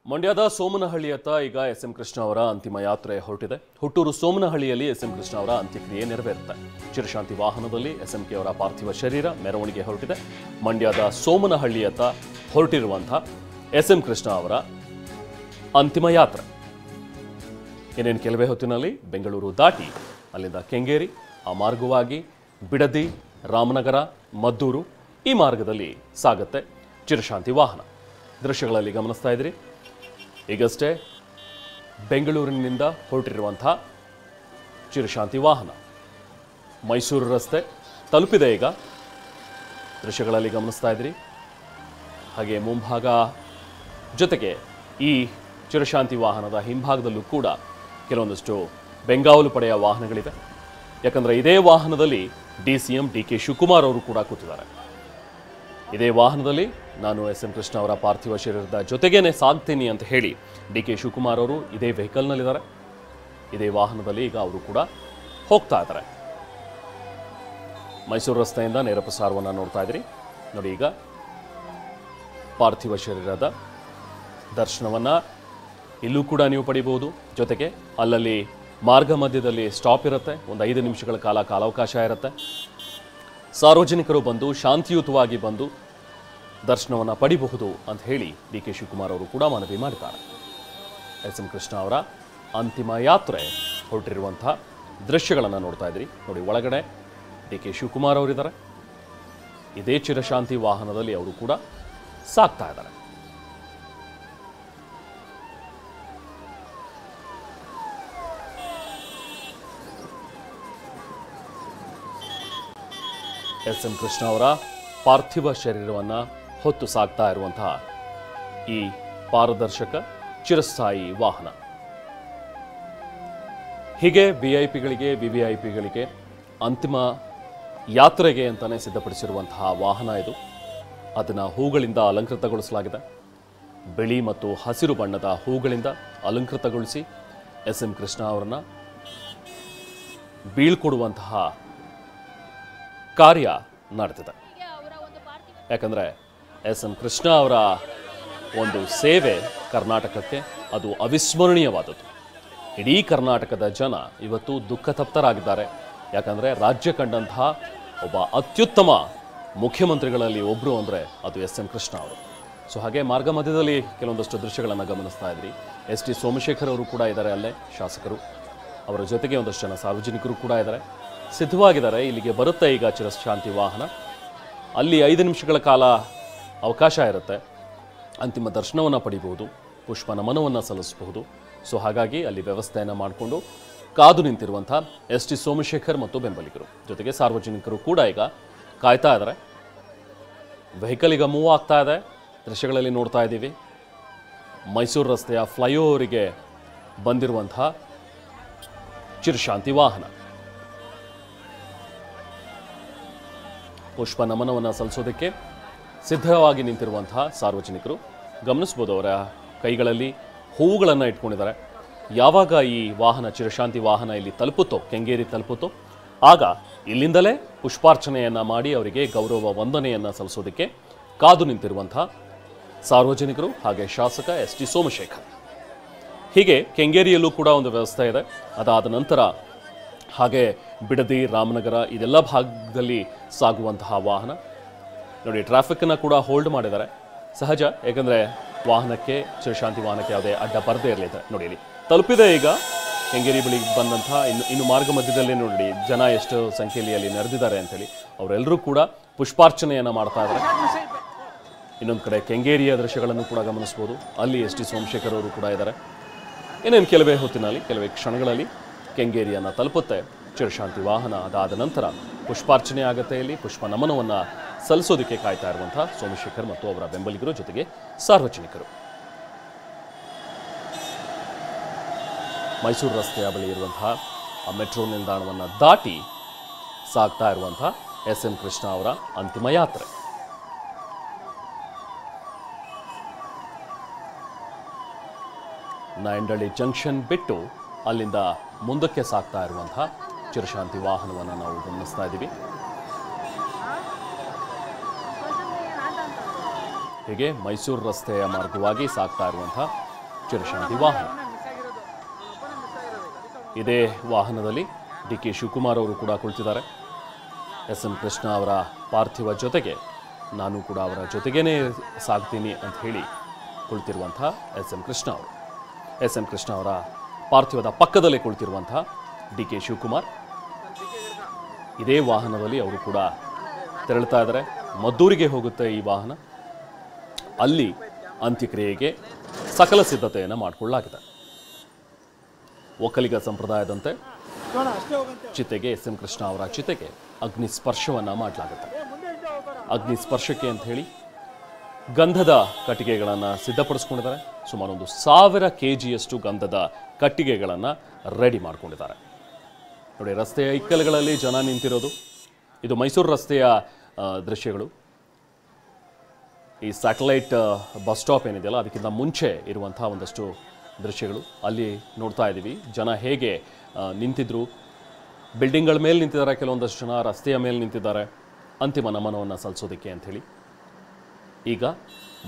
ಮಂಡ್ಯದ ಸೋಮನಹಳ್ಳಿಯತ್ತ ಈಗ S M Krishna ಅವರ ಅಂತಿಮ ಯಾತ್ರೆ ಹೊರಟಿದೆ. ಹುಟ್ಟೂರು ಸೋಮನಹಳ್ಳಿಯಲ್ಲಿ ಎಸ್ ಎಂ ಕೃಷ್ಣ ಅವರ ಅಂತ್ಯಕ್ರಿಯೆ ನೆರವೇರುತ್ತೆ. ಚಿರಶಾಂತಿ ವಾಹನದಲ್ಲಿ ಎಸ್ಎಂಕೆ ಅವರ ಪಾರ್ಥಿವ ಶರೀರ ಮೆರವಣಿಗೆ ಹೊರಟಿದೆ. ಮಂಡ್ಯದ ಸೋಮನಹಳ್ಳಿಯತ್ತ ಹೊರಟಿರುವಂತಹ ಎಸ್ ಎಂ ಕೃಷ್ಣ ಅವರ ಅಂತಿಮ ಯಾತ್ರೆ ಇನ್ನೇನು ಕೆಲವೇ ಹೊತ್ತಿನಲ್ಲಿ ಬೆಂಗಳೂರು ದಾಟಿ ಅಲ್ಲಿಂದ ಕೆಂಗೇರಿ, ಆ ಮಾರ್ಗವಾಗಿ ಬಿಡದಿ, ರಾಮನಗರ, ಮದ್ದೂರು ಈ ಮಾರ್ಗದಲ್ಲಿ ಸಾಗುತ್ತೆ ಚಿರಶಾಂತಿ ವಾಹನ. ದೃಶ್ಯಗಳಲ್ಲಿ ಗಮನಿಸ್ತಾ ಇದ್ರಿ. ಈಗಷ್ಟೇ ಬೆಂಗಳೂರಿನಿಂದ ಹೊರಟಿರುವಂಥ ಚಿರಶಾಂತಿ ವಾಹನ ಮೈಸೂರು ರಸ್ತೆ ತಲುಪಿದೆ. ಈಗ ದೃಶ್ಯಗಳಲ್ಲಿ ಗಮನಿಸ್ತಾ ಇದ್ರಿ. ಹಾಗೆ ಮುಂಭಾಗ ಜೊತೆಗೆ ಈ ಚಿರಶಾಂತಿ ವಾಹನದ ಹಿಂಭಾಗದಲ್ಲೂ ಕೂಡ ಕೆಲವೊಂದಷ್ಟು ಬೆಂಗಾವಲು ಪಡೆಯ ವಾಹನಗಳಿವೆ. ಯಾಕಂದರೆ ಇದೇ ವಾಹನದಲ್ಲಿ DCM DK ಶಿವಕುಮಾರ್ ಅವರು ಕೂಡ ಕೂತಿದ್ದಾರೆ. ಇದೇ ವಾಹನದಲ್ಲಿ ನಾನು ಎಸ್ ಎಂ ಕೃಷ್ಣ ಅವರ ಪಾರ್ಥಿವ ಶರೀರದ ಜೊತೆಗೇನೆ ಸಾಗ್ತೀನಿ ಅಂತ ಹೇಳಿ DK ಶಿವಕುಮಾರ್ ಅವರು ಇದೇ ವೆಹಿಕಲ್ನಲ್ಲಿದ್ದಾರೆ. ಇದೇ ವಾಹನದಲ್ಲಿ ಈಗ ಅವರು ಕೂಡ ಹೋಗ್ತಾ ಇದ್ದಾರೆ. ಮೈಸೂರು ರಸ್ತೆಯಿಂದ ನೇರ ಪ್ರಸಾರವನ್ನು ನೋಡ್ತಾ ಇದ್ರಿ. ನೋಡಿ, ಈಗ ಪಾರ್ಥಿವ ಶರೀರದ ದರ್ಶನವನ್ನು ಇಲ್ಲೂ ಕೂಡ ನೀವು ಪಡಿಬಹುದು. ಜೊತೆಗೆ ಅಲ್ಲಲ್ಲಿ ಮಾರ್ಗ ಮಧ್ಯದಲ್ಲಿ ಸ್ಟಾಪ್ ಇರುತ್ತೆ. ಒಂದು 5 ನಿಮಿಷಗಳ ಕಾಲಾವಕಾಶ ಇರುತ್ತೆ. ಸಾರ್ವಜನಿಕರು ಬಂದು ಶಾಂತಿಯುತವಾಗಿ ಬಂದು ದರ್ಶನವನ್ನು ಪಡಿಬಹುದು ಅಂತ ಹೇಳಿ DK ಶಿವಕುಮಾರ್ ಅವರು ಕೂಡ ಮನವಿ ಮಾಡಿದ್ದಾರೆ. ಎಸ್ ಎಂ ಕೃಷ್ಣ ಅವರ ಅಂತಿಮ ಯಾತ್ರೆ ಹೊರಟಿರುವಂಥ ದೃಶ್ಯಗಳನ್ನು ನೋಡ್ತಾ ಇದ್ರಿ. ನೋಡಿ, ಒಳಗಡೆ DK ಶಿವಕುಮಾರ್ ಅವರಿದ್ದಾರೆ. ಇದೇ ಚಿರಶಾಂತಿ ವಾಹನದಲ್ಲಿ ಅವರು ಕೂಡ ಸಾಗ್ತಾ ಇದ್ದಾರೆ. ಎಸ್ ಎಂ ಕೃಷ್ಣ ಅವರ ಪಾರ್ಥಿವ ಶರೀರವನ್ನು ಹೊತ್ತು ಸಾಗ್ತಾ ಇರುವಂತಹ ಈ ಪಾರದರ್ಶಕ ಚಿರಸ್ಥಾಯಿ ವಾಹನ ಹೀಗೆ VIPಗಳಿಗೆ VVIPಗಳಿಗೆ ಅಂತಿಮ ಯಾತ್ರೆಗೆ ಅಂತಾನೆ ಸಿದ್ಧಪಡಿಸಿರುವಂತಹ ವಾಹನ ಇದು. ಅದನ್ನು ಹೂಗಳಿಂದ ಅಲಂಕೃತಗೊಳಿಸಲಾಗಿದೆ. ಬಿಳಿ ಮತ್ತು ಹಸಿರು ಬಣ್ಣದ ಹೂಗಳಿಂದ ಅಲಂಕೃತಗೊಳಿಸಿ ಎಸ್ ಎಂ ಕೃಷ್ಣ ಅವರನ್ನು ಬೀಳ್ಕೊಡುವಂತಹ ಕಾರ್ಯ ನಡೆದಿದೆ. ಯಾಕಂದರೆ ಎಸ್ ಎಂ ಕೃಷ್ಣ ಅವರ ಒಂದು ಸೇವೆ ಕರ್ನಾಟಕಕ್ಕೆ ಅದು ಅವಿಸ್ಮರಣೀಯವಾದದ್ದು. ಇಡೀ ಕರ್ನಾಟಕದ ಜನ ಇವತ್ತು ದುಃಖತಪ್ತರಾಗಿದ್ದಾರೆ. ಯಾಕಂದರೆ ರಾಜ್ಯ ಕಂಡಂತಹ ಒಬ್ಬ ಅತ್ಯುತ್ತಮ ಮುಖ್ಯಮಂತ್ರಿಗಳಲ್ಲಿ ಒಬ್ಬರು ಅಂದರೆ ಅದು ಎಸ್ ಎಂ ಕೃಷ್ಣ ಅವರು. ಸೊ ಹಾಗೆ ಮಾರ್ಗ ಮಧ್ಯದಲ್ಲಿ ಕೆಲವೊಂದಷ್ಟು ದೃಶ್ಯಗಳನ್ನು ಗಮನಿಸ್ತಾ ಇದ್ರಿ. ST ಸೋಮಶೇಖರ್ ಅವರು ಕೂಡ ಇದ್ದಾರೆ, ಅಲ್ಲೇ ಶಾಸಕರು. ಅವರ ಜೊತೆಗೆ ಒಂದಷ್ಟು ಜನ ಸಾರ್ವಜನಿಕರು ಕೂಡ ಇದ್ದಾರೆ, ಸಿದ್ಧವಾಗಿದ್ದಾರೆ. ಇಲ್ಲಿಗೆ ಬರುತ್ತೆ ಈಗ ಚಿರಶಾಂತಿ ವಾಹನ. ಅಲ್ಲಿ 5 ನಿಮಿಷಗಳ ಕಾಲ ಅವಕಾಶ ಇರುತ್ತೆ. ಅಂತಿಮ ದರ್ಶನವನ್ನು ಪಡಿಬಹುದು, ಪುಷ್ಪ ನಮನವನ್ನು ಸಲ್ಲಿಸಬಹುದು. ಸೊ ಹಾಗಾಗಿ ಅಲ್ಲಿ ವ್ಯವಸ್ಥೆಯನ್ನು ಮಾಡಿಕೊಂಡು ಕಾದು ನಿಂತಿರುವಂಥ ST ಸೋಮಶೇಖರ್ ಮತ್ತು ಬೆಂಬಲಿಗರು ಜೊತೆಗೆ ಸಾರ್ವಜನಿಕರು ಕೂಡ ಈಗ ಕಾಯ್ತಾ ಇದ್ದಾರೆ. ವೆಹಿಕಲ್ ಈಗ ಮೂವ್ ಆಗ್ತಾ ಇದೆ. ದೃಶ್ಯಗಳಲ್ಲಿ ನೋಡ್ತಾ ಇದ್ದೀವಿ. ಮೈಸೂರು ರಸ್ತೆಯ ಫ್ಲೈಓವರಿಗೆ ಬಂದಿರುವಂಥ ಚಿರಶಾಂತಿ ವಾಹನ ಪುಷ್ಪ ನಮನವನ್ನು ಸಲ್ಲಿಸೋದಕ್ಕೆ ಸಿದ್ಧವಾಗಿ ನಿಂತಿರುವಂತಹ ಸಾರ್ವಜನಿಕರು ಗಮನಿಸ್ಬೋದು. ಅವರ ಕೈಗಳಲ್ಲಿ ಹೂವುಗಳನ್ನು ಇಟ್ಕೊಂಡಿದ್ದಾರೆ. ಯಾವಾಗ ಈ ವಾಹನ ಚಿರಶಾಂತಿ ವಾಹನ ಇಲ್ಲಿ ತಲುಪುತ್ತೋ, ಕೆಂಗೇರಿ ತಲುಪುತ್ತೋ, ಆಗ ಇಲ್ಲಿಂದಲೇ ಪುಷ್ಪಾರ್ಚನೆಯನ್ನು ಮಾಡಿ ಅವರಿಗೆ ಗೌರವ ವಂದನೆಯನ್ನು ಸಲ್ಲಿಸೋದಕ್ಕೆ ಕಾದು ನಿಂತಿರುವಂತಹ ಸಾರ್ವಜನಿಕರು ಹಾಗೆ ಶಾಸಕ ST ಸೋಮಶೇಖರ್. ಹೀಗೆ ಕೆಂಗೇರಿಯಲ್ಲೂ ಕೂಡ ಒಂದು ವ್ಯವಸ್ಥೆ ಇದೆ. ಅದಾದ ನಂತರ ಹಾಗೆ ಬಿಡದಿ, ರಾಮನಗರ ಇದೆಲ್ಲ ಭಾಗದಲ್ಲಿ ಸಾಗುವಂತಹ ವಾಹನ. ನೋಡಿ, ಟ್ರಾಫಿಕ್ಕನ್ನು ಕೂಡ ಹೋಲ್ಡ್ ಮಾಡಿದ್ದಾರೆ. ಸಹಜ, ಯಾಕಂದರೆ ವಾಹನಕ್ಕೆ ಚಿರಶಾಂತಿ ವಾಹನಕ್ಕೆ ಯಾವುದೇ ಅಡ್ಡ ಬರದೇ ಇರಲಿ. ನೋಡಿ, ಇಲ್ಲಿ ತಲುಪಿದೆ ಈಗ ಕೆಂಗೇರಿ ಬಳಿ ಬಂದಂಥ ಇನ್ನು ಮಾರ್ಗ ಮಧ್ಯದಲ್ಲಿ ನೋಡಿ ಜನ ಎಷ್ಟು ಸಂಖ್ಯೆಯಲ್ಲಿ ಅಲ್ಲಿ ನೆರೆದಿದ್ದಾರೆ ಅಂತೇಳಿ ಅವರೆಲ್ಲರೂ ಕೂಡ ಪುಷ್ಪಾರ್ಚನೆಯನ್ನು ಮಾಡ್ತಾ ಇದ್ದಾರೆ. ಇನ್ನೊಂದು ಕಡೆ ಕೆಂಗೇರಿಯ ದೃಶ್ಯಗಳನ್ನು ಕೂಡ ಗಮನಿಸ್ಬೋದು. ಅಲ್ಲಿ ST ಸೋಮಶೇಖರ್ ಅವರು ಕೂಡ ಇದ್ದಾರೆ. ಇನ್ನೇನು ಕೆಲವೇ ಹೊತ್ತಿನಲ್ಲಿ, ಕೆಲವೇ ಕ್ಷಣಗಳಲ್ಲಿ ಕೆಂಗೇರಿಯನ್ನು ತಲುಪುತ್ತೆ ಚಿರಶಾಂತಿ ವಾಹನ. ಅದಾದ ನಂತರ ಪುಷ್ಪಾರ್ಚನೆ ಆಗುತ್ತೆ. ಇಲ್ಲಿ ಪುಷ್ಪ ನಮನವನ್ನು ಸಲ್ಲಿಸೋದಕ್ಕೆ ಕಾಯ್ತಾ ಇರುವಂಥ ಸೋಮಶೇಖರ್ ಮತ್ತು ಅವರ ಬೆಂಬಲಿಗರು ಜೊತೆಗೆ ಸಾರ್ವಜನಿಕರು. ಮೈಸೂರು ರಸ್ತೆಯ ಬಳಿ ಇರುವಂತಹ ಆ ಮೆಟ್ರೋ ನಿಲ್ದಾಣವನ್ನು ದಾಟಿ ಸಾಗ್ತಾ ಇರುವಂಥ ಎಸ್ ಎಂ ಕೃಷ್ಣ ಅವರ ಅಂತಿಮ ಯಾತ್ರೆ. ನಾಯಂಡಹಳ್ಳಿ ಜಂಕ್ಷನ್ ಬಿಟ್ಟು ಅಲ್ಲಿಂದ ಮುಂದಕ್ಕೆ ಸಾಗ್ತಾ ಇರುವಂತಹ ಚಿರಶಾಂತಿ ವಾಹನವನ್ನು ನಾವು ಗಮನಿಸ್ತಾ ಇದ್ದೀವಿ. ಹೀಗೆ ಮೈಸೂರು ರಸ್ತೆಯ ಮಾರ್ಗವಾಗಿ ಸಾಗ್ತಾ ಇರುವಂತಹ ಚಿರಶಾಂತಿ ವಾಹನ. ಇದೇ ವಾಹನದಲ್ಲಿ ಡಿ ಕೆ ಶಿವಕುಮಾರ್ ಅವರು ಕೂಡ ಕುಳಿತಿದ್ದಾರೆ. ಎಸ್ ಎಂ ಕೃಷ್ಣ ಅವರ ಪಾರ್ಥಿವ ಜೊತೆಗೆ ನಾನು ಕೂಡ ಅವರ ಜೊತೆಗೇನೆ ಸಾಗ್ತೀನಿ ಅಂತ ಹೇಳಿ ಕುಳಿತಿರುವಂಥ ಎಸ್ ಎಂ ಕೃಷ್ಣ ಅವರು. ಎಸ್ ಎಂ ಕೃಷ್ಣ ಅವರ ಪಾರ್ಥಿವದ ಪಕ್ಕದಲ್ಲೇ ಕುಳಿತಿರುವಂಥ ಡಿ ಕೆ ಶಿವಕುಮಾರ್ ಇದೇ ವಾಹನದಲ್ಲಿ ಅವರು ಕೂಡ ತೆರಳುತ್ತಾ ಇದ್ದಾರೆ. ಮದ್ದೂರಿಗೆ ಹೋಗುತ್ತೆ ಈ ವಾಹನ. ಅಲ್ಲಿ ಅಂತ್ಯಕ್ರಿಯೆಗೆ ಸಕಲ ಸಿದ್ಧತೆಯನ್ನು ಮಾಡಿಕೊಳ್ಳಲಾಗಿದೆ. ಒಕ್ಕಲಿಗ ಸಂಪ್ರದಾಯದಂತೆ ಚಿತೆಗೆ ಎಸ್ ಎಂ ಕೃಷ್ಣ ಅವರ ಚಿತೆಗೆ ಅಗ್ನಿ ಸ್ಪರ್ಶವನ್ನು ಮಾಡಲಾಗುತ್ತೆ. ಅಗ್ನಿ ಸ್ಪರ್ಶಕ್ಕೆ ಅಂತ ಹೇಳಿ ಗಂಧದ ಕಟ್ಟಿಗೆಗಳನ್ನು ಸಿದ್ಧಪಡಿಸ್ಕೊಂಡಿದ್ದಾರೆ. ಸುಮಾರು 1000 kgಯಷ್ಟು ಗಂಧದ ಕಟ್ಟಿಗೆಗಳನ್ನು ರೆಡಿ ಮಾಡಿಕೊಂಡಿದ್ದಾರೆ. ನೋಡಿ, ರಸ್ತೆಯ ಇಕ್ಕಲುಗಳಲ್ಲಿ ಜನ ನಿಂತಿರೋದು. ಇದು ಮೈಸೂರು ರಸ್ತೆಯ ದೃಶ್ಯಗಳು. ಈ ಸ್ಯಾಟಲೈಟ್ ಬಸ್ ಸ್ಟಾಪ್ ಏನಿದೆಯಲ್ಲ, ಅದಕ್ಕಿಂತ ಮುಂಚೆ ಇರುವಂಥ ಒಂದಷ್ಟು ದೃಶ್ಯಗಳು ಅಲ್ಲಿ ನೋಡ್ತಾ ಇದ್ದೀವಿ. ಜನ ಹೇಗೆ ನಿಂತಿದ್ರು. ಬಿಲ್ಡಿಂಗ್ಗಳ ಮೇಲೆ ನಿಂತಿದ್ದಾರೆ, ಕೆಲವೊಂದಷ್ಟು ಜನ ರಸ್ತೆಯ ಮೇಲೆ ನಿಂತಿದ್ದಾರೆ ಅಂತಿಮ ನಮನವನ್ನು ಸಲ್ಲಿಸೋದಕ್ಕೆ ಅಂಥೇಳಿ. ಈಗ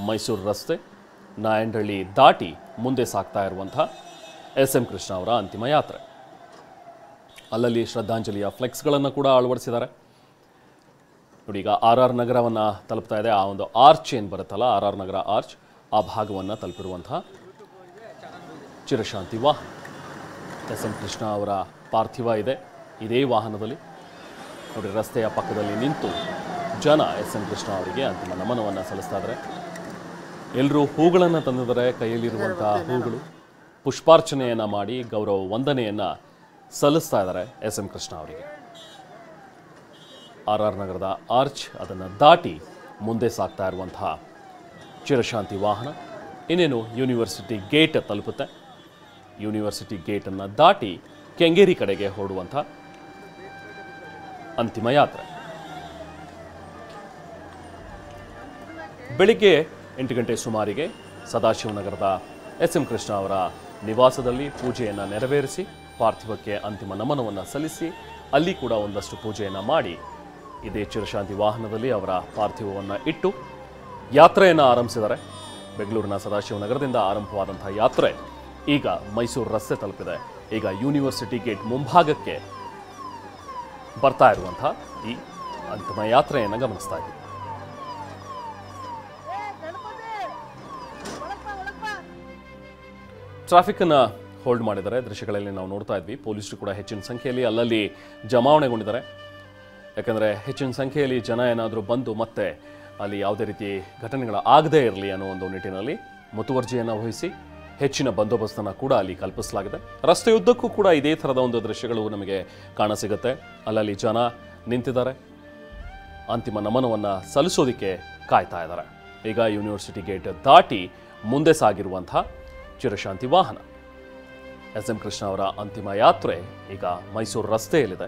ಮೈಸೂರು ರಸ್ತೆ ನಾಯಂಡಹಳ್ಳಿ ದಾಟಿ ಮುಂದೆ ಸಾಗ್ತಾ ಇರುವಂಥ ಎಸ್ ಎಂ ಕೃಷ್ಣ ಅವರ ಅಂತಿಮ ಯಾತ್ರೆ. ಅಲ್ಲಲ್ಲಿ ಶ್ರದ್ಧಾಂಜಲಿಯ ಫ್ಲೆಕ್ಸ್ಗಳನ್ನು ಕೂಡ ಅಳವಡಿಸಿದ್ದಾರೆ. ನೋಡಿ, ಈಗ ಆರ್ ಆರ್ ನಗರವನ್ನು ತಲುಪ್ತಾ ಇದೆ. ಆ ಒಂದು ಆರ್ಚ್ ಏನು ಬರುತ್ತಲ್ಲ, ಆರ್ ಆರ್ ನಗರ ಆರ್ಚ್, ಆ ಭಾಗವನ್ನು ತಲುಪಿರುವಂಥ ಚಿರಶಾಂತಿ ವಾಹನ. ಎಸ್ ಎಂ ಕೃಷ್ಣ ಅವರ ಪಾರ್ಥಿವ ಇದೆ ಇದೇ ವಾಹನದಲ್ಲಿ. ನೋಡಿ, ರಸ್ತೆಯ ಪಕ್ಕದಲ್ಲಿ ನಿಂತು ಜನ ಎಸ್ ಎಂ ಕೃಷ್ಣ ಅವರಿಗೆ ಅಂತಿಮ ನಮನವನ್ನು ಸಲ್ಲಿಸ್ತಾ ಇದ್ದಾರೆ. ಎಲ್ಲರೂ ಹೂಗಳನ್ನು ತಂದಿದ್ದಾರೆ. ಕೈಯಲ್ಲಿರುವಂಥ ಹೂಗಳು, ಪುಷ್ಪಾರ್ಚನೆಯನ್ನು ಮಾಡಿ ಗೌರವ ವಂದನೆಯನ್ನು ಸಲ್ಲಿಸ್ತಾ ಇದ್ದಾರೆ ಎಸ್ ಎಂ ಕೃಷ್ಣ ಅವರಿಗೆ. ಆರ್ ಆರ್ ನಗರದ ಆರ್ಚ್ ಅದನ್ನು ದಾಟಿ ಮುಂದೆ ಸಾಗ್ತಾ ಇರುವಂತಹ ಚಿರಶಾಂತಿ ವಾಹನ ಇನ್ನೇನು ಯೂನಿವರ್ಸಿಟಿ ಗೇಟ್ ತಲುಪುತ್ತೆ. ಯೂನಿವರ್ಸಿಟಿ ಗೇಟನ್ನು ದಾಟಿ ಕೆಂಗೇರಿ ಕಡೆಗೆ ಹೊರಡುವಂಥ ಅಂತಿಮ ಯಾತ್ರೆ. ಬೆಳಿಗ್ಗೆ 8 ಗಂಟೆ ಸುಮಾರಿಗೆ ಸದಾಶಿವನಗರದ ಎಸ್ ಎಂ ಕೃಷ್ಣ ಅವರ ನಿವಾಸದಲ್ಲಿ ಪೂಜೆಯನ್ನು ನೆರವೇರಿಸಿ ಪಾರ್ಥಿವಕ್ಕೆ ಅಂತಿಮ ನಮನವನ್ನು ಸಲ್ಲಿಸಿ ಅಲ್ಲಿ ಕೂಡ ಒಂದಷ್ಟು ಪೂಜೆಯನ್ನು ಮಾಡಿ ಇದೇ ಚಿರಶಾಂತಿ ವಾಹನದಲ್ಲಿ ಅವರ ಪಾರ್ಥಿವವನ್ನು ಇಟ್ಟು ಯಾತ್ರೆಯನ್ನು ಆರಂಭಿಸಿದ್ದಾರೆ. ಬೆಂಗಳೂರಿನ ಸದಾಶಿವನಗರದಿಂದ ಆರಂಭವಾದಂಥ ಯಾತ್ರೆ ಈಗ ಮೈಸೂರು ರಸ್ತೆ ತಲುಪಿದೆ. ಈಗ ಯೂನಿವರ್ಸಿಟಿ ಗೇಟ್ ಮುಂಭಾಗಕ್ಕೆ ಬರ್ತಾ ಇರುವಂಥ ಈ ಅಂತಿಮ ಯಾತ್ರೆಯನ್ನು ಗಮನಿಸ್ತಾ ಇದ್ದೀವಿ. ಟ್ರಾಫಿಕ್ ಅನ್ನು ಹೋಲ್ಡ್ ಮಾಡಿದ್ದಾರೆ. ದೃಶ್ಯಗಳಲ್ಲಿ ನಾವು ನೋಡ್ತಾ ಇದ್ವಿ. ಪೊಲೀಸರು ಕೂಡ ಹೆಚ್ಚಿನ ಸಂಖ್ಯೆಯಲ್ಲಿ ಅಲ್ಲಲ್ಲಿ ಜಮಾವಣೆಗೊಂಡಿದ್ದಾರೆ. ಯಾಕಂದರೆ ಹೆಚ್ಚಿನ ಸಂಖ್ಯೆಯಲ್ಲಿ ಜನ ಏನಾದರೂ ಬಂದು ಮತ್ತೆ ಅಲ್ಲಿ ಯಾವುದೇ ರೀತಿ ಘಟನೆಗಳು ಆಗದೇ ಇರಲಿ ಅನ್ನೋ ಒಂದು ನಿಟ್ಟಿನಲ್ಲಿ ಮುತುವರ್ಜಿಯನ್ನು ವಹಿಸಿ ಹೆಚ್ಚಿನ ಬಂದೋಬಸ್ತನ್ನು ಕೂಡ ಅಲ್ಲಿ ಕಲ್ಪಿಸಲಾಗಿದೆ. ರಸ್ತೆಯುದ್ದಕ್ಕೂ ಕೂಡ ಇದೇ ಥರದ ಒಂದು ದೃಶ್ಯಗಳು ನಮಗೆ ಕಾಣಸಿಗುತ್ತೆ. ಅಲ್ಲಲ್ಲಿ ಜನ ನಿಂತಿದ್ದಾರೆ, ಅಂತಿಮ ನಮನವನ್ನು ಸಲ್ಲಿಸೋದಕ್ಕೆ ಕಾಯ್ತಾ ಇದ್ದಾರೆ. ಈಗ ಯೂನಿವರ್ಸಿಟಿ ಗೇಟ್ ದಾಟಿ ಮುಂದೆ ಸಾಗಿರುವಂಥ ಚಿರಶಾಂತಿ ವಾಹನ ಎಸ್ ಎಂ ಕೃಷ್ಣ ಅವರ ಅಂತಿಮ ಯಾತ್ರೆ ಈಗ ಮೈಸೂರು ರಸ್ತೆಯಲ್ಲಿದೆ.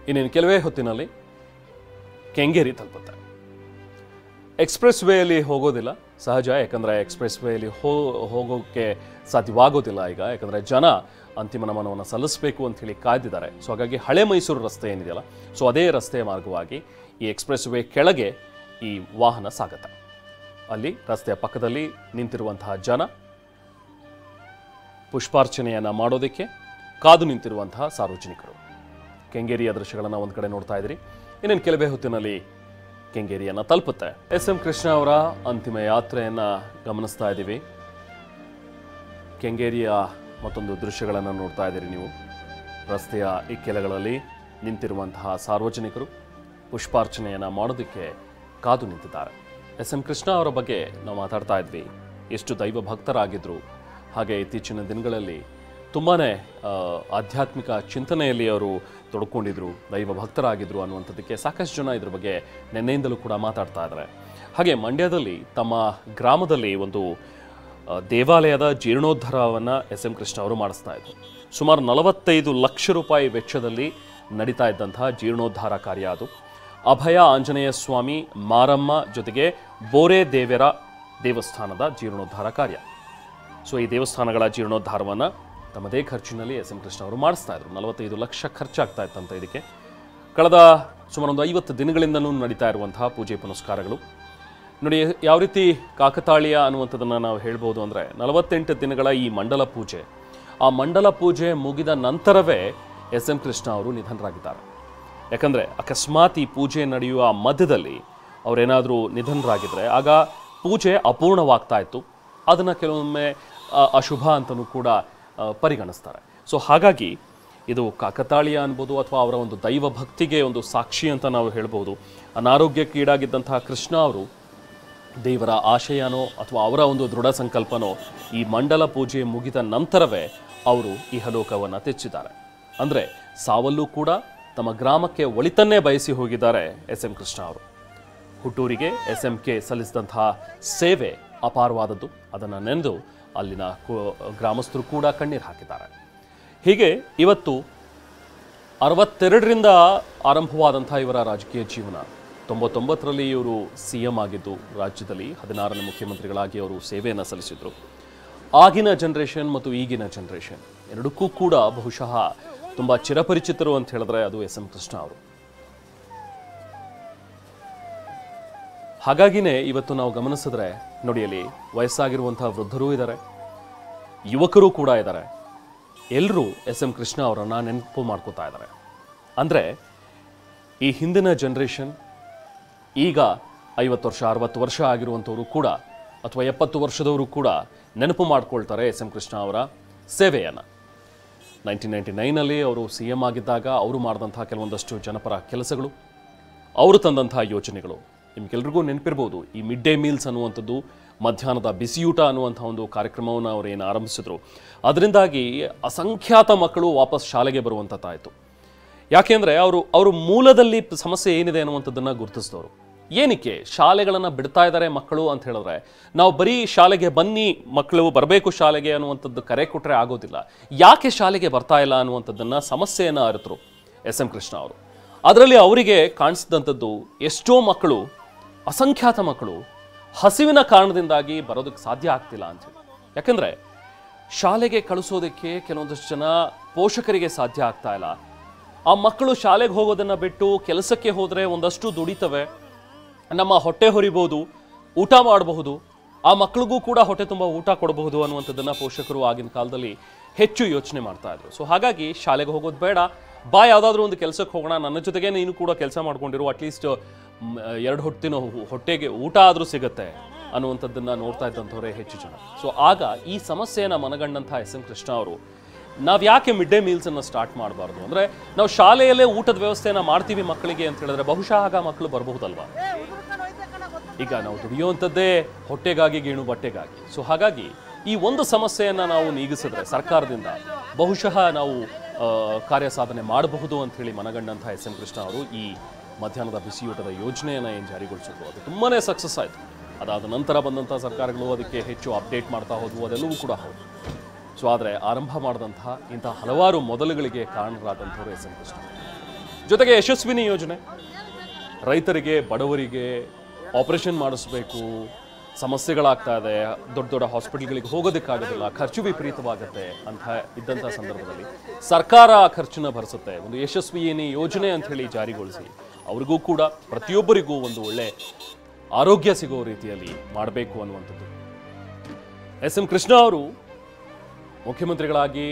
ಇನ್ನೇನು ಕೆಲವೇ ಹೊತ್ತಿನಲ್ಲಿ ಕೆಂಗೇರಿ ತಲುಪುತ್ತೆ. ಎಕ್ಸ್ಪ್ರೆಸ್ ವೇಯಲ್ಲಿ ಹೋಗೋದಿಲ್ಲ, ಸಹಜ. ಯಾಕಂದರೆ ಎಕ್ಸ್ಪ್ರೆಸ್ ವೇಯಲ್ಲಿ ಹೋಗೋಕ್ಕೆ ಸಾಧ್ಯವಾಗೋದಿಲ್ಲ ಈಗ. ಯಾಕಂದರೆ ಜನ ಅಂತಿಮ ನಮನವನ್ನು ಸಲ್ಲಿಸಬೇಕು ಅಂಥೇಳಿ ಕಾಯ್ದಿದ್ದಾರೆ. ಸೊ ಹಾಗಾಗಿ ಹಳೆ ಮೈಸೂರು ರಸ್ತೆ ಏನಿದೆಯಲ್ಲ, ಸೊ ಅದೇ ರಸ್ತೆಯ ಮಾರ್ಗವಾಗಿ ಈ ಎಕ್ಸ್ಪ್ರೆಸ್ ವೇ ಕೆಳಗೆ ಈ ವಾಹನ ಸಾಗುತ್ತೆ. ಅಲ್ಲಿ ರಸ್ತೆಯ ಪಕ್ಕದಲ್ಲಿ ನಿಂತಿರುವಂತಹ ಜನ ಪುಷ್ಪಾರ್ಚನೆಯನ್ನು ಮಾಡೋದಕ್ಕೆ ಕಾದು ನಿಂತಿರುವಂತಹ ಸಾರ್ವಜನಿಕರು. ಕೆಂಗೇರಿಯ ದೃಶ್ಯಗಳನ್ನು ಒಂದು ಕಡೆ ನೋಡ್ತಾ ಇದ್ದೀರಿ. ಇನ್ನೇನು ಕೆಲವೇ ಹೊತ್ತಿನಲ್ಲಿ ಕೆಂಗೇರಿಯನ್ನು ತಲುಪುತ್ತೆ. ಎಸ್ ಎಂ ಕೃಷ್ಣ ಅವರ ಅಂತಿಮ ಯಾತ್ರೆಯನ್ನು ಗಮನಿಸ್ತಾ ಇದ್ದೀವಿ. ಕೆಂಗೇರಿಯ ಮತ್ತೊಂದು ದೃಶ್ಯಗಳನ್ನು ನೋಡ್ತಾ ಇದ್ದೀರಿ ನೀವು. ರಸ್ತೆಯ ಇಕ್ಕೆಲೆಗಳಲ್ಲಿ ನಿಂತಿರುವಂತಹ ಸಾರ್ವಜನಿಕರು ಪುಷ್ಪಾರ್ಚನೆಯನ್ನು ಮಾಡೋದಕ್ಕೆ ಕಾದು ನಿಂತಿದ್ದಾರೆ. ಎಸ್ ಎಂ ಕೃಷ್ಣ ಅವರ ಬಗ್ಗೆ ನಾವು ಮಾತಾಡ್ತಾ ಇದ್ವಿ. ಎಷ್ಟು ದೈವ ಭಕ್ತರಾಗಿದ್ದರು, ಹಾಗೆ ಇತ್ತೀಚಿನ ದಿನಗಳಲ್ಲಿ ತುಂಬಾ ಆಧ್ಯಾತ್ಮಿಕ ಚಿಂತನೆಯಲ್ಲಿ ಅವರು ತೊಡ್ಕೊಂಡಿದ್ರು, ದೈವ ಭಕ್ತರಾಗಿದ್ದರು ಅನ್ನುವಂಥದ್ದಕ್ಕೆ ಸಾಕಷ್ಟು ಜನ ಇದ್ರ ಬಗ್ಗೆ ನಿನ್ನೆಯಿಂದಲೂ ಕೂಡ ಮಾತಾಡ್ತಾ ಇದ್ದಾರೆ. ಹಾಗೆ ಮಂಡ್ಯದಲ್ಲಿ ತಮ್ಮ ಗ್ರಾಮದಲ್ಲಿ ಒಂದು ದೇವಾಲಯದ ಜೀರ್ಣೋದ್ಧಾರವನ್ನು ಎಸ್ ಎಂ ಕೃಷ್ಣ ಅವರು ಮಾಡಿಸ್ತಾ ಇದ್ರು. ಸುಮಾರು 45 ಲಕ್ಷ ರೂಪಾಯಿ ವೆಚ್ಚದಲ್ಲಿ ನಡೀತಾ ಇದ್ದಂತಹ ಜೀರ್ಣೋದ್ಧಾರ ಕಾರ್ಯ ಅದು. ಅಭಯ ಆಂಜನೇಯ ಸ್ವಾಮಿ, ಮಾರಮ್ಮ ಜೊತೆಗೆ ಬೋರೆ ದೇವರ ದೇವಸ್ಥಾನದ ಜೀರ್ಣೋದ್ಧಾರ ಕಾರ್ಯ. ಸೊ ಈ ದೇವಸ್ಥಾನಗಳ ಜೀರ್ಣೋದ್ಧಾರವನ್ನು ತಮ್ಮದೇ ಖರ್ಚಿನಲ್ಲಿ ಎಸ್ ಎಂ ಕೃಷ್ಣ ಅವರು ಮಾಡಿಸ್ತಾ ಇದ್ರು. 45 ಲಕ್ಷ ಖರ್ಚಾಗ್ತಾ ಇತ್ತಂತ ಇದಕ್ಕೆ. ಕಳೆದ ಸುಮಾರು ಒಂದು 50 ದಿನಗಳಿಂದಲೂ ನಡೀತಾ ಇರುವಂತಹ ಪೂಜೆ ಪುನಸ್ಕಾರಗಳು. ನೋಡಿ ಯಾವ ರೀತಿ ಕಾಕತಾಳೀಯ ಅನ್ನುವಂಥದ್ದನ್ನು ನಾವು ಹೇಳ್ಬೋದು ಅಂದರೆ 48 ದಿನಗಳ ಈ ಮಂಡಲ ಪೂಜೆ, ಆ ಮಂಡಲ ಪೂಜೆ ಮುಗಿದ ನಂತರವೇ SM ಕೃಷ್ಣ ಅವರು ನಿಧನರಾಗಿದ್ದಾರೆ. ಯಾಕಂದರೆ ಅಕಸ್ಮಾತ್ ಈ ಪೂಜೆ ನಡೆಯುವ ಮಧ್ಯದಲ್ಲಿ ಅವರೇನಾದರೂ ನಿಧನರಾಗಿದ್ದರೆ ಆಗ ಪೂಜೆ ಅಪೂರ್ಣವಾಗ್ತಾ ಇತ್ತು. ಅದನ್ನು ಕೆಲವೊಮ್ಮೆ ಅಶುಭ ಅಂತಲೂ ಕೂಡ ಪರಿಗಣಿಸ್ತಾರೆ. ಸೊ ಹಾಗಾಗಿ ಇದು ಕಾಕತಾಳೀಯ ಅನ್ಬೋದು ಅಥವಾ ಅವರ ಒಂದು ದೈವ ಭಕ್ತಿಗೆ ಒಂದು ಸಾಕ್ಷಿ ಅಂತ ನಾವು ಹೇಳ್ಬೋದು. ಅನಾರೋಗ್ಯಕ್ಕೀಡಾಗಿದ್ದಂತಹ ಕೃಷ್ಣ ಅವರು ದೇವರ ಆಶಯನೋ ಅಥವಾ ಅವರ ಒಂದು ದೃಢ ಸಂಕಲ್ಪನೋ ಈ ಮಂಡಲ ಪೂಜೆ ಮುಗಿದ ನಂತರವೇ ಅವರು ಇಹಲೋಕವನ್ನು ತೆಚ್ಚಿದ್ದಾರೆ. ಅಂದರೆ ಸಾವಲ್ಲೂ ಕೂಡ ತಮ್ಮ ಗ್ರಾಮಕ್ಕೆ ಒಳಿತನ್ನೇ ಬಯಸಿ ಹೋಗಿದ್ದಾರೆ SM ಕೃಷ್ಣ ಅವರು. ಹುಟ್ಟೂರಿಗೆ SMK ಸಲ್ಲಿಸಿದಂತಹ ಸೇವೆ ಅಪಾರವಾದದ್ದು. ಅದನ್ನು ನೆನೆದು ಅಲ್ಲಿನ ಗ್ರಾಮಸ್ಥರು ಕೂಡ ಕಣ್ಣೀರು ಹಾಕಿದ್ದಾರೆ. ಹೀಗೆ ಇವತ್ತು 62ರಿಂದ ಆರಂಭವಾದಂಥ ಇವರ ರಾಜಕೀಯ ಜೀವನ, 99ರಲ್ಲಿ ಇವರು CM ಆಗಿದ್ದು, ರಾಜ್ಯದಲ್ಲಿ 16ನೇ ಮುಖ್ಯಮಂತ್ರಿಗಳಾಗಿ ಅವರು ಸೇವೆಯನ್ನು ಸಲ್ಲಿಸಿದರು. ಆಗಿನ ಜನರೇಷನ್ ಮತ್ತು ಈಗಿನ ಜನರೇಷನ್ ಎರಡಕ್ಕೂ ಕೂಡ ಬಹುಶಃ ತುಂಬ ಚಿರಪರಿಚಿತರು ಅಂತ ಹೇಳಿದ್ರೆ ಅದು SM ಕೃಷ್ಣ ಅವರು. ಹಾಗಾಗಿನೇ ಇವತ್ತು ನಾವು ಗಮನಿಸಿದ್ರೆ ನೋಡಿ, ಅಲ್ಲಿ ವಯಸ್ಸಾಗಿರುವಂತಹ ವೃದ್ಧರೂ ಇದ್ದಾರೆ, ಯುವಕರು ಕೂಡ ಇದ್ದಾರೆ. ಎಲ್ಲರೂ SM ಕೃಷ್ಣ ಅವರನ್ನು ನೆನಪು ಮಾಡ್ಕೋತಾ ಇದ್ದಾರೆ. ಅಂದರೆ ಈ ಹಿಂದಿನ ಜನರೇಷನ್ ಈಗ 50 ವರ್ಷ 60 ವರ್ಷ ಆಗಿರುವಂಥವರು ಕೂಡ ಅಥವಾ 70 ವರ್ಷದವರು ಕೂಡ ನೆನಪು ಮಾಡ್ಕೊಳ್ತಾರೆ SM ಕೃಷ್ಣ ಅವರ ಸೇವೆಯನ್ನು. 1999ನಲ್ಲಿ ಅವರು CM ಆಗಿದ್ದಾಗ ಅವರು ಮಾಡಿದಂಥ ಕೆಲವೊಂದಷ್ಟು ಜನಪರ ಕೆಲಸಗಳು, ಅವರು ತಂದಂಥ ಯೋಜನೆಗಳು ನಿಮ್ಗೆಲ್ರಿಗೂ ನೆನಪಿರ್ಬೋದು. ಈ ಮಿಡ್ ಡೇ ಮೀಲ್ಸ್ ಅನ್ನುವಂಥದ್ದು, ಮಧ್ಯಾಹ್ನದ ಬಿಸಿಯೂಟ ಅನ್ನುವಂಥ ಒಂದು ಕಾರ್ಯಕ್ರಮವನ್ನು ಅವರು ಏನು ಆರಂಭಿಸಿದ್ರು, ಅದರಿಂದಾಗಿ ಅಸಂಖ್ಯಾತ ಮಕ್ಕಳು ವಾಪಸ್ ಶಾಲೆಗೆ ಬರುವಂಥದ್ದಾಯಿತು. ಯಾಕೆಂದರೆ ಅವರು ಮೂಲದಲ್ಲಿ ಸಮಸ್ಯೆ ಏನಿದೆ ಅನ್ನುವಂಥದ್ದನ್ನು ಗುರುತಿಸಿದವರು. ಏನಕ್ಕೆ ಶಾಲೆಗಳನ್ನು ಬಿಡ್ತಾ ಇದ್ದಾರೆ ಮಕ್ಕಳು ಅಂತ ಹೇಳಿದ್ರೆ, ನಾವು ಬರೀ ಶಾಲೆಗೆ ಬನ್ನಿ ಮಕ್ಕಳು ಬರಬೇಕು ಶಾಲೆಗೆ ಅನ್ನುವಂಥದ್ದು ಕರೆ ಕೊಟ್ಟರೆ ಆಗೋದಿಲ್ಲ. ಯಾಕೆ ಶಾಲೆಗೆ ಬರ್ತಾ ಇಲ್ಲ ಅನ್ನುವಂಥದ್ದನ್ನು ಸಮಸ್ಯೆಯನ್ನು ಅರಿತರು SM ಕೃಷ್ಣ ಅವರು. ಅದರಲ್ಲಿ ಅವರಿಗೆ ಕಾಣಿಸಿದಂಥದ್ದು ಎಷ್ಟೋ ಮಕ್ಕಳು, ಅಸಂಖ್ಯಾತ ಮಕ್ಕಳು ಹಸಿವಿನ ಕಾರಣದಿಂದಾಗಿ ಬರೋದಕ್ಕೆ ಸಾಧ್ಯ ಆಗ್ತಿಲ್ಲ ಅಂತೇಳಿ. ಯಾಕಂದರೆ ಶಾಲೆಗೆ ಕಳಿಸೋದಕ್ಕೆ ಕೆಲವೊಂದಷ್ಟು ಜನ ಪೋಷಕರಿಗೆ ಸಾಧ್ಯ ಆಗ್ತಾ ಇಲ್ಲ. ಆ ಮಕ್ಕಳು ಶಾಲೆಗೆ ಹೋಗೋದನ್ನು ಬಿಟ್ಟು ಕೆಲಸಕ್ಕೆ ಹೋದರೆ ಒಂದಷ್ಟು ದುಡಿತವೆ, ನಮ್ಮ ಹೊಟ್ಟೆ ಹೊರಿಬೋದು, ಊಟ ಮಾಡಬಹುದು, ಆ ಮಕ್ಕಳಿಗೂ ಕೂಡ ಹೊಟ್ಟೆ ತುಂಬ ಊಟ ಕೊಡಬಹುದು ಅನ್ನುವಂಥದ್ದನ್ನು ಪೋಷಕರು ಆಗಿನ ಕಾಲದಲ್ಲಿ ಹೆಚ್ಚು ಯೋಚನೆ ಮಾಡ್ತಾ ಇದ್ರು. ಸೊ ಹಾಗಾಗಿ ಶಾಲೆಗೆ ಹೋಗೋದು ಬೇಡ, ಬಾ ಯಾವುದಾದ್ರೂ ಒಂದು ಕೆಲಸಕ್ಕೆ ಹೋಗೋಣ, ನನ್ನ ಜೊತೆಗೆ ನೀನು ಕೂಡ ಕೆಲಸ ಮಾಡ್ಕೊಂಡಿರು, ಅಟ್ಲೀಸ್ಟ್ 2 ಹೊತ್ತಿನ ಹೊಟ್ಟೆಗೆ ಊಟ ಆದರೂ ಸಿಗುತ್ತೆ ಅನ್ನುವಂಥದ್ದನ್ನು ನೋಡ್ತಾ ಇದ್ದಂಥವರೇ ಹೆಚ್ಚು ಜನ. ಸೊ ಆಗ ಈ ಸಮಸ್ಯೆಯನ್ನು ಮನಗಂಡಂಥ SM ಕೃಷ್ಣ ಅವರು, ನಾವು ಯಾಕೆ ಮಿಡ್ ಡೇ ಮೀಲ್ಸನ್ನು ಸ್ಟಾರ್ಟ್ ಮಾಡಬಾರ್ದು, ಅಂದರೆ ನಾವು ಶಾಲೆಯಲ್ಲೇ ಊಟದ ವ್ಯವಸ್ಥೆಯನ್ನು ಮಾಡ್ತೀವಿ ಮಕ್ಕಳಿಗೆ ಅಂತ ಹೇಳಿದ್ರೆ ಬಹುಶಃ ಆಗ ಮಕ್ಕಳು ಬರಬಹುದಲ್ವಾ. ಈಗ ನಾವು ದುಡಿಯುವಂಥದ್ದೇ ಹೊಟ್ಟೆಗಾಗಿ, ಗೇಣು ಬಟ್ಟೆಗಾಗಿ. ಸೊ ಹಾಗಾಗಿ ಈ ಒಂದು ಸಮಸ್ಯೆಯನ್ನು ನಾವು ನೀಗಿಸಿದ್ರೆ ಸರ್ಕಾರದಿಂದ ಬಹುಶಃ ನಾವು ಕಾರ್ಯಸಾಧನೆ ಮಾಡಬಹುದು ಅಂತ ಹೇಳಿ ಮನಗಂಡಂಥ SM ಕೃಷ್ಣ ಅವರು ಈ ಮಧ್ಯಾಹ್ನದ ಬಿಸಿಯೂಟದ ಯೋಜನೆಯನ್ನು ಏನು ಜಾರಿಗೊಳಿಸಿದ್ರು, ಅದು ತುಂಬಾ ಸಕ್ಸಸ್ ಆಯಿತು. ಅದಾದ ನಂತರ ಬಂದಂಥ ಸರ್ಕಾರಗಳು ಅದಕ್ಕೆ ಹೆಚ್ಚು ಅಪ್ಡೇಟ್ ಮಾಡ್ತಾ ಹೋದವು, ಅದೆಲ್ಲವೂ ಕೂಡ ಹೌದು. ಸೊ ಆದರೆ ಆರಂಭ ಮಾಡಿದಂತಹ ಇಂಥ ಹಲವಾರು ಮೊದಲುಗಳಿಗೆ ಕಾರಣರಾದಂಥವ್ರು SM ಕೃಷ್ಣ. ಜೊತೆಗೆ ಯಶಸ್ವಿನಿ ಯೋಜನೆ, ರೈತರಿಗೆ ಬಡವರಿಗೆ ಆಪರೇಷನ್ ಮಾಡಿಸ್ಬೇಕು, ಸಮಸ್ಯೆಗಳಾಗ್ತಾ ಇದೆ, ದೊಡ್ಡ ದೊಡ್ಡ ಹಾಸ್ಪಿಟಲ್ಗಳಿಗೆ ಹೋಗೋದಕ್ಕಾಗೋದಿಲ್ಲ, ಖರ್ಚು ವಿಪರೀತವಾಗುತ್ತೆ ಅಂತ ಇದ್ದಂಥ ಸಂದರ್ಭದಲ್ಲಿ ಸರ್ಕಾರ ಖರ್ಚನ್ನು ಭರಿಸುತ್ತೆ. ಒಂದು ಯಶಸ್ವಿನಿ ಯೋಜನೆ ಅಂತ ಹೇಳಿ ಜಾರಿಗೊಳಿಸಿ ಅವ್ರಿಗೂ ಕೂಡ ಪ್ರತಿಯೊಬ್ಬರಿಗೂ ಒಂದು ಒಳ್ಳೆ ಆರೋಗ್ಯ ಸಿಗೋ ರೀತಿಯಲ್ಲಿ ಮಾಡಬೇಕು ಅನ್ನುವಂಥದ್ದು. SM ಕೃಷ್ಣ ಅವರು ಮುಖ್ಯಮಂತ್ರಿಗಳಾಗಿ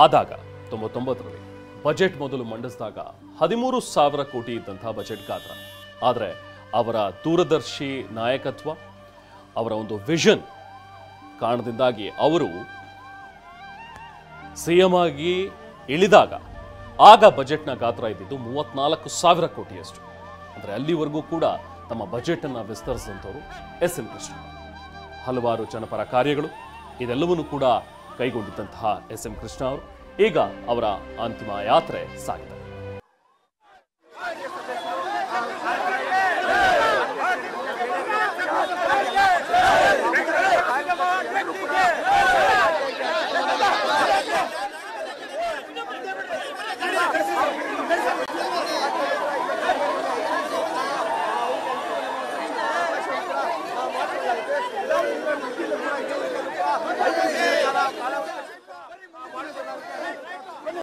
ಆದಾಗ 99ರಲ್ಲಿ ಬಜೆಟ್ ಮೊದಲು ಮಂಡಿಸಿದಾಗ 13,000 ಕೋಟಿ ಇದ್ದಂತಹ ಬಜೆಟ್ ಗಾತ್ರ. ಆದರೆ ಅವರ ದೂರದರ್ಶಿ ನಾಯಕತ್ವ, ಅವರ ಒಂದು ವಿಷನ್ ಕಾರಣದಿಂದಾಗಿ ಅವರು CM ಆಗಿ ಇಳಿದಾಗ ಆಗ ಬಜೆಟ್ನ ಗಾತ್ರ ಇದ್ದಿದ್ದು 34,000 ಕೋಟಿಯಷ್ಟು. ಅಂದರೆ ಅಲ್ಲಿವರೆಗೂ ಕೂಡ ತಮ್ಮ ಬಜೆಟನ್ನು ವಿಸ್ತರಿಸಿದಂಥವರು SM ಕೃಷ್ಣ. ಹಲವಾರು ಜನಪರ ಕಾರ್ಯಗಳು ಇದೆಲ್ಲವನ್ನೂ ಕೂಡ ಕೈಗೊಂಡಿದ್ದಂತಹ SM ಕೃಷ್ಣ ಅವರು ಈಗ ಅವರ ಅಂತಿಮ ಯಾತ್ರೆ ಸಾಗಿದೆ.